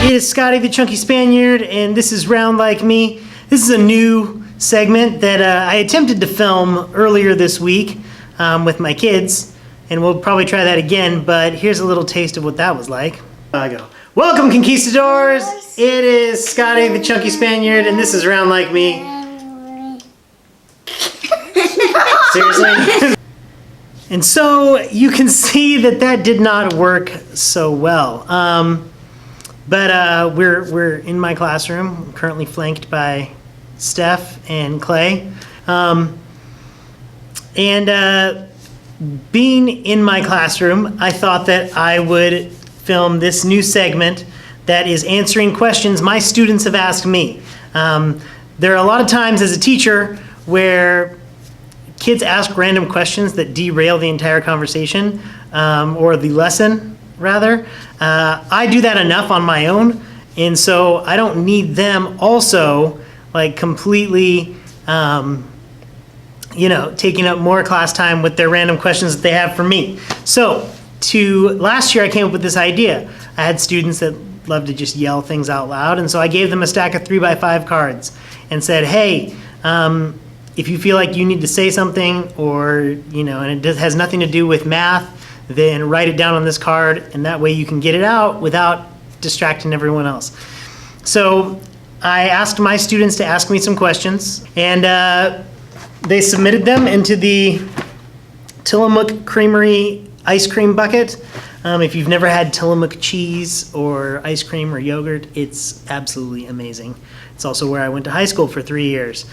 It is Scotty the Chunky Spaniard, and this is Round Like Me. This is a new segment that I attempted to film earlier this week with my kids, and we'll probably try that again, but here's a little taste of what that was like. I go, welcome conquistadors! It is Scotty the Chunky Spaniard, and this is Round Like Me. Seriously? And so you can see that did not work so well. But we're in my classroom. I'm currently flanked by Steph and Clay. Being in my classroom, I thought that I would film this new segment that is answering questions my students have asked me. There are a lot of times as a teacher where kids ask random questions that derail the entire conversation, or the lesson, rather. I do that enough on my own, and so I don't need them also like completely, taking up more class time with their random questions that they have for me. So last year I came up with this idea. I had students that love to just yell things out loud, and so I gave them a stack of 3x5 cards and said, hey, if you feel like you need to say something, or, and it has nothing to do with math, then write it down on this card, and that way you can get it out without distracting everyone else. So I asked my students to ask me some questions, and they submitted them into the Tillamook Creamery ice cream bucket. If you've never had Tillamook cheese or ice cream or yogurt, it's absolutely amazing. It's also where I went to high school for 3 years.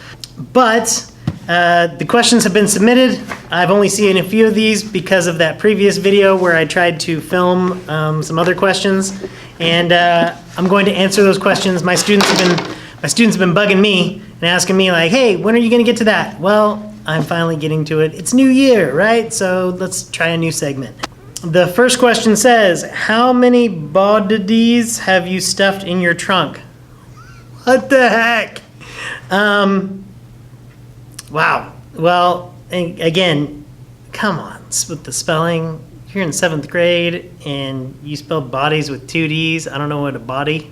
But the questions have been submitted. I've only seen a few of these because of that previous video where I tried to film some other questions, and I'm going to answer those questions. My students have been bugging me and asking me like, hey, when are you going to get to that? Well, I'm finally getting to it. It's New Year, right? So let's try a new segment. The first question says, how many bodies have you stuffed in your trunk? What the heck? Wow. Well, again, come on, with the spelling. You're in 7th grade and you spelled bodies with 2 D's. I don't know what a body.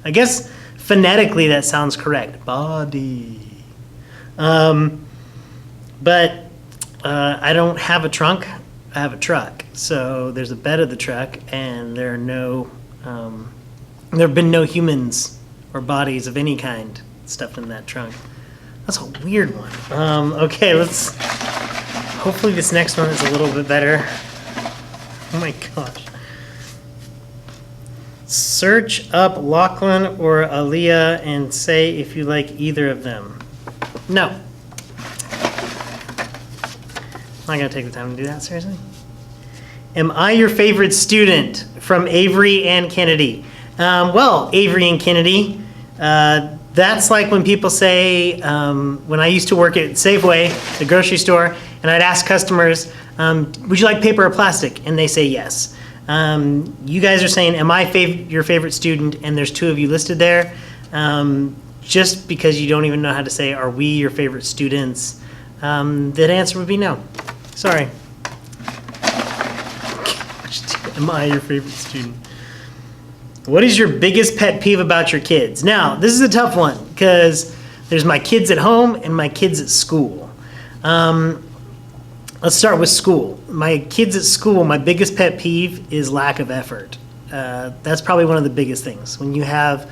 I guess phonetically that sounds correct. Body. But I don't have a trunk. I have a truck. So there's a bed of the truck, and there have been no humans or bodies of any kind stuffed in that trunk. That's a weird one. Okay, hopefully this next one is a little bit better. Oh my gosh. Search up Lachlan or Aaliyah and say if you like either of them. No. I'm not gonna take the time to do that, seriously. Am I your favorite student? From Avery and Kennedy. Well, Avery and Kennedy, that's like when people say, when I used to work at Safeway, the grocery store, and I'd ask customers, would you like paper or plastic? And they say yes. You guys are saying, am I your favorite student? And there's 2 of you listed there. Just because you don't even know how to say, are we your favorite students? That answer would be no. Sorry. Am I your favorite student? What is your biggest pet peeve about your kids? Now, this is a tough one because there's my kids at home and my kids at school. Let's start with school. My kids at school, my biggest pet peeve is lack of effort. That's probably one of the biggest things. When you have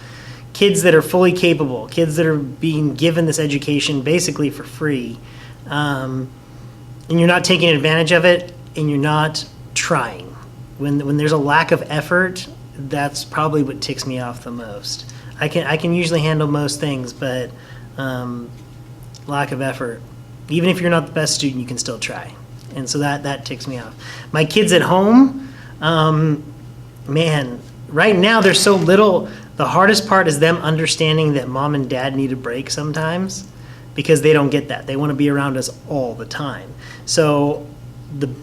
kids that are fully capable, kids that are being given this education basically for free, and you're not taking advantage of it, and you're not trying. When there's a lack of effort, that's probably what ticks me off the most. I can usually handle most things, but lack of effort. Even if you're not the best student, you can still try. And so that ticks me off. My kids at home, man, right now there's so little. The hardest part is them understanding that mom and dad need a break sometimes, because they don't get that. They want to be around us all the time. So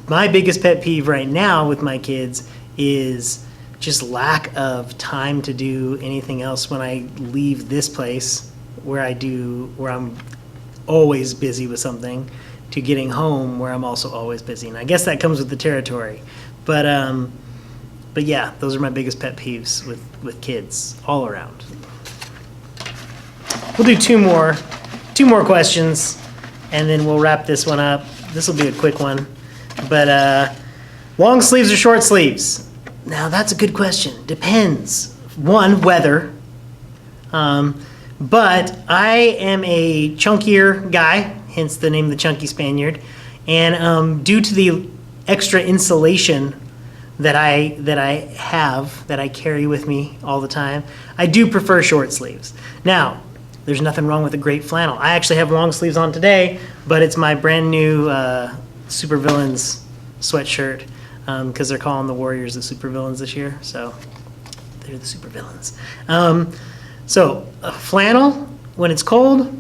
my biggest pet peeve right now with my kids is just lack of time to do anything else when I leave this place where I'm always busy with something, to getting home where I'm also always busy. And I guess that comes with the territory. But But yeah, those are my biggest pet peeves with kids all around. We'll do two more questions, and then we'll wrap this one up. This will be a quick one. But long sleeves or short sleeves? Now, that's a good question. Depends. One, weather. But I am a chunkier guy, hence the name the Chunky Spaniard. And due to the extra insulation that I carry with me all the time, I do prefer short sleeves. Now, there's nothing wrong with a great flannel. I actually have long sleeves on today, but it's my brand new Supervillains sweatshirt, because they're calling the Warriors the Supervillains this year, so they're the Supervillains. So flannel, when it's cold,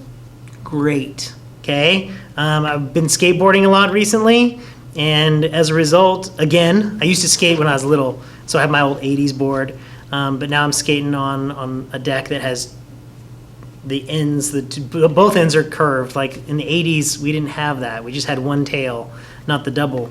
great, okay? I've been skateboarding a lot recently, and as a result, again, I used to skate when I was little, so I have my old 80s board, but now I'm skating on a deck that has the ends, both ends are curved. Like in the 80s, we didn't have that. We just had one tail, not the double.